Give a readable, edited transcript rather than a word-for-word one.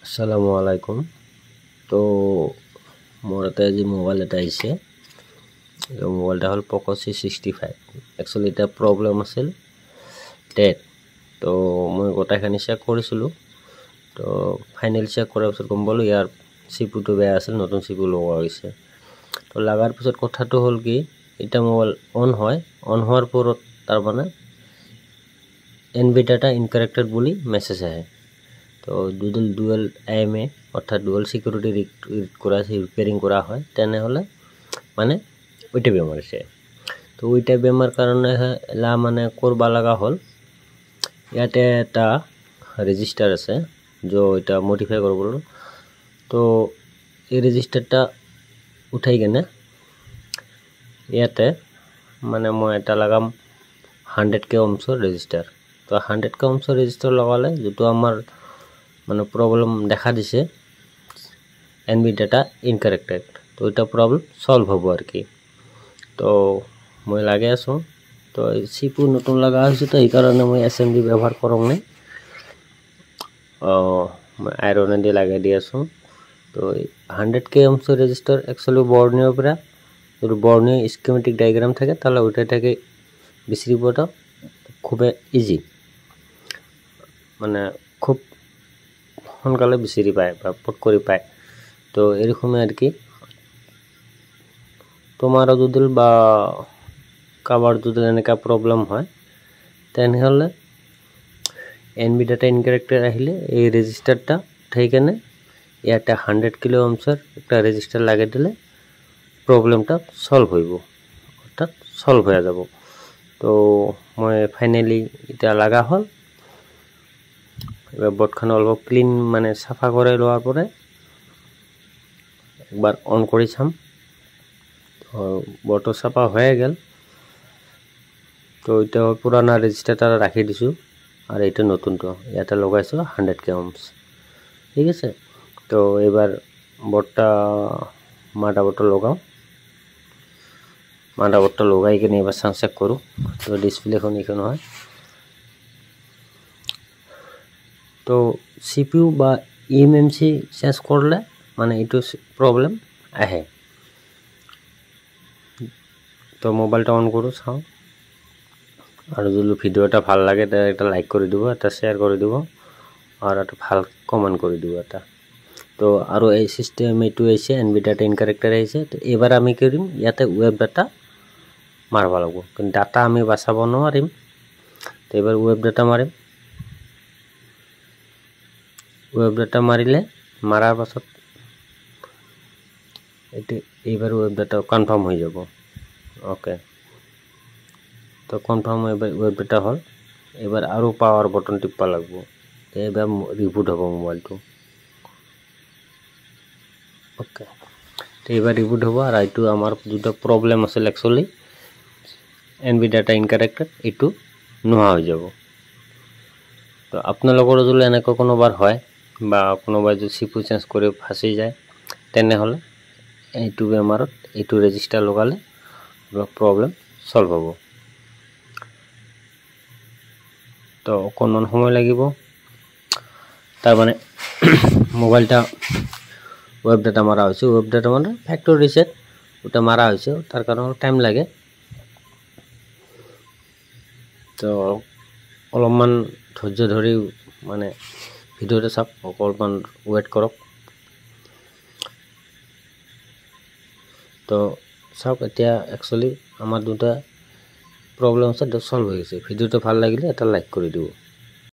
আসসালামু আলাইকুম। তো মোর এটা যে মোবাইল এটা আইছে, মোবাইলটা হল পোকো C65। একচুয়ালি এটা প্রবলেম আছিল ডেট। তো মই গোটাইখানি চেক কৰিছিলোঁ। তো ফাইনেল চেক কৰাৰ পিছত গম পালোঁ ইয়াৰ চিপুটো বেয়া আছিল, নতুন চিপু লগোৱা হৈছে। তো লাগাৰ পিছত কথাটো হ'ল কি, এটা মোবাইল অন হয়, অন হোৱাৰ পৰত তাৰমানে এনবি ডাটা ইনকাৰেক্টেড বুলি মেছেজ আহে। তো ডুয়েল AMA অর্থাৎ ডুয়েল সিকিউরিটি করা রিপেয়ারিং করা হয়, তেনেহলে মানে ওইটা বেমার আছে। তো ওইটা বেমার কারণে এলা মানে করবা লাগা হল, ইয়াতে এটা রেজিস্টার আছে जो এটা মডিফাই করব। তো এই রেজিস্টারটা উঠাই কেনে ইয়াতে মানে মই এটা লাগাম 100K ohmsৰ ৰেজিস্টাৰ। তো 100K ohmsৰ রেজিস্টার লগালে যেটো আমার মানে প্রবলেম দেখা দিছে এনবি ডাটা ইনকারেক্টেড, তো এটা প্রবলেম সলভ হবো আর কি। তো মই লাগে আছো, তো সিপু নতুন লাগা হয়েছে, তো এই কারণে মই এসএমডি ব্যবহার করং নাই, মই আয়রন দিয়ে লাগাই দিয়ে আছো। তো 100K ohmsৰ ৰেজিস্টাৰ একচুয়ালি বৰ্ণীয় পৰা যদি বৰ্ণীয় স্কিমেটিক ডায়াগ্ৰাম থাকে তাহলে ওইটাকে বিচৰিবটা খুব ইজি, মানে খুব সোনকালে বিচাৰি পায় বা পট কৰি পায়। তো এরকমই আর কি, তোমারও যদি বা কাবার যদি এনেকা প্রবলেম হয় তেনেহলে এনবি ডাটা ইনকারেক্টেড আহিলে এই রেজিস্টারটা উঠাই কেনে ইয়াতে 100 কিলো ohmsৰ একটা রেজিস্টার লাগাই দিলে প্রবলেমটা সলভ হইব, অর্থাৎ সলভ হয়ে যাব। তো মই ফাইনালি এটা লাগা হল। এবার বোর্ডখান অল্প ক্লিন মানে সাফা করে লওয়ার পরে একবার অন করে চাম। তো বোর্ডটো সাফা হয়ে গেল। তো এটা পুরানা রেজিস্টারটা রাখি দিছো আর এটা নতুনটো ইয়াতে লগাইছো 100K ohms, ঠিক আছে। তো এবার বোর্ডটা মাদারবোর্ডটা লগাও, মাদারবোর্ডটা লগাই কিনে এবার সাউন্ড চেক করো। তো ডিসপ্লেখন এখন হয়। তো সিপিইউ বা ইএমএমসি চেঞ্জ করলে মানে এইটো প্রবলেম আহে। তো মোবাইলটা অন করো, চাও। আর যদি ভিডিওটা ভাল লাগে তাহলে একটা লাইক করে দিব, একটা শেয়ার করে দিব, আর একটা ভাল কমেন্ট করে দিব এটা। তো আর এই সিস্টেম এইটো আছে, এনবি ডাটা ইনকারেক্টেড আছে। তো এবার আমি কি কৰিম, ইয়াতে ওয়েব ডাটা মাৰবা লাগব, কিন্তু ডাটা আমি বাঁচাব নোৱাৰিম। তো এবার ওয়েব ডাটা মারিম। ওয়েব ডাটা মারিলে মারার পাছত এটি এইবার ওয়েব ডাটা কনফার্ম হয়ে যাব। ওকে, তো কনফার্ম ওয়েব ডাটা হল। এবার আরো পাওয়ার বটন টিপা লাগব, এবার রিবুট হব মোবাইলটো। ওকে, তো এবার রিবুট হব। আর এইটো আমার যেটা প্রবলেম আছিল একচুয়ালি এনবি ডাটা ইনকারেক্টেড, এইটো নোহোৱা হৈ যাব। তো আপোনালোকৰো যদি এনেকৈ কোনোবাৰ হয় বা কোনোবাই যদি চিপু চেঞ্জ কৰি ফাঁচি যায় তেনেহলে এইটো বেমাৰত এইটো রেজিস্টার লগালে প্রবলেম সলভ হব। তো অকণমান সময় লাগিব, তার মানে মোবাইলটা ওয়েব ডাটা মারা হয়েছে, ওয়েব ডাটা মানে ফ্যাক্টরি রিসেট ওটা মারা হয়েছে, তার কারণে টাইম লাগে। তো অলপমান ধৈর্য ধৰি মানে ভিডিওটা চাওক, অলপমান ওয়েট কৰক। তো চাওক, এতিয়া একচুয়ালি আমার দুটা প্রবলেম আছে, সলভ হয়ে গেছে। ভিডিওটা ভাল লাগিলে এটা লাইক করে দিব।